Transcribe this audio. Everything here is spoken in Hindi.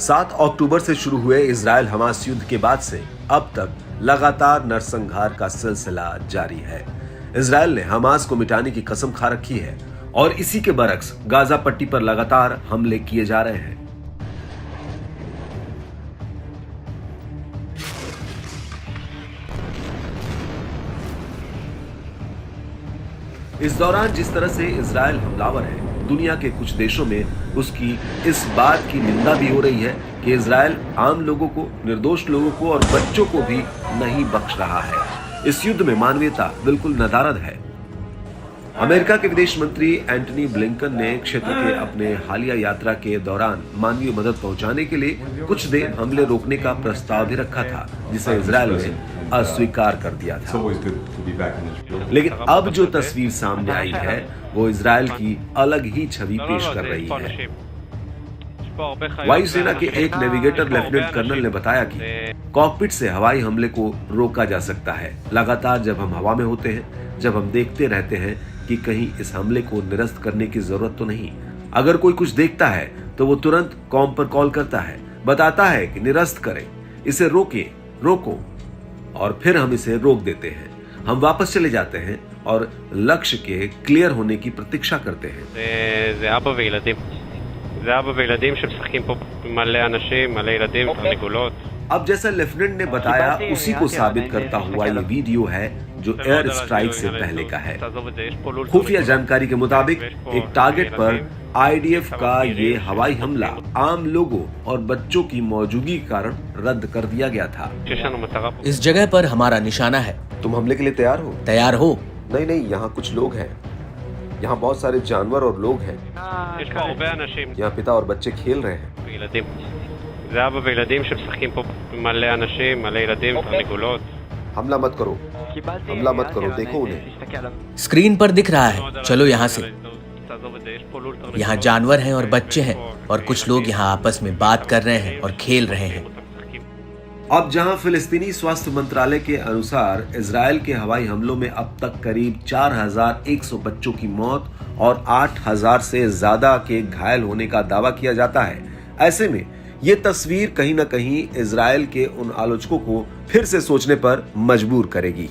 7 अक्टूबर से शुरू हुए इजराइल हमास युद्ध के बाद से अब तक लगातार नरसंहार का सिलसिला जारी है। इजराइल ने हमास को मिटाने की कसम खा रखी है और इसी के बरक्स गाजा पट्टी पर लगातार हमले किए जा रहे हैं। इस दौरान जिस तरह से इजराइल हमलावर है, दुनिया के कुछ देशों में उसकी इस बात की निंदा भी हो रही है कि इजराइल आम लोगों को, निर्दोष लोगों को और बच्चों को भी नहीं बख्श रहा है। इस युद्ध में मानवीयता बिल्कुल नदारद है। अमेरिका के विदेश मंत्री एंटनी ब्लिंकन ने क्षेत्र के अपने हालिया यात्रा के दौरान मानवीय मदद पहुंचाने के लिए कुछ देर हमले रोकने का प्रस्ताव भी रखा था, जिसे इजराइल ने अस्वीकार कर दिया था। लेकिन अब जो तस्वीर सामने आई है वो इजराइल की अलग ही छवि पेश कर रही है। वायुसेना के एक नेविगेटर लेफ्टिनेंट कर्नल ने बताया कि कॉकपिट से हवाई हमले को रोका जा सकता है। लगातार जब हम हवा में होते हैं, जब हम देखते रहते हैं कि कहीं इस हमले को निरस्त करने की जरूरत तो नहीं। अगर कोई कुछ देखता है तो वो तुरंत कॉम पर कॉल करता है, बताता है कि निरस्त करें, इसे रोको, और फिर हम इसे रोक देते हैं। हम वापस चले जाते हैं और लक्ष्य के क्लियर होने की प्रतीक्षा करते हैं। זה אבא וילדים שמשחקים פה מלא אנשים, मलय ילדים, תרנגולות। अब जैसा लेफ्टिनेंट ने बताया उसी को साबित करता हुआ ये वीडियो है जो एयर स्ट्राइक से पहले का है। खुफिया जानकारी के मुताबिक एक टारगेट पर आईडीएफ का ये हवाई हमला आम लोगों और बच्चों की मौजूदगी के कारण रद्द कर दिया गया था। इस जगह पर हमारा निशाना है। तुम हमले के लिए तैयार हो? तैयार हो? नहीं, यहाँ कुछ लोग हैं। यहाँ बहुत सारे जानवर और लोग हैं। यहाँ पिता और बच्चे खेल रहे हैं। זה אבא וילדים שמשחקים פה מלא אנשים, मलय ילדים, תרנגולות। हमला मत करो, देखो उन्हें। स्क्रीन पर दिख रहा है, चलो यहाँ से। यहाँ जानवर हैं और बच्चे हैं और कुछ लोग यहाँ आपस में बात कर रहे हैं और खेल रहे हैं। अब जहां फिलिस्तीनी स्वास्थ्य मंत्रालय के अनुसार इजराइल के हवाई हमलों में अब तक करीब 4100 बच्चों की मौत और 8000 से ज्यादा के घायल होने का दावा किया जाता है, ऐसे में ये तस्वीर कहीं ना कहीं इजराइल के उन आलोचकों को फिर से सोचने पर मजबूर करेगी।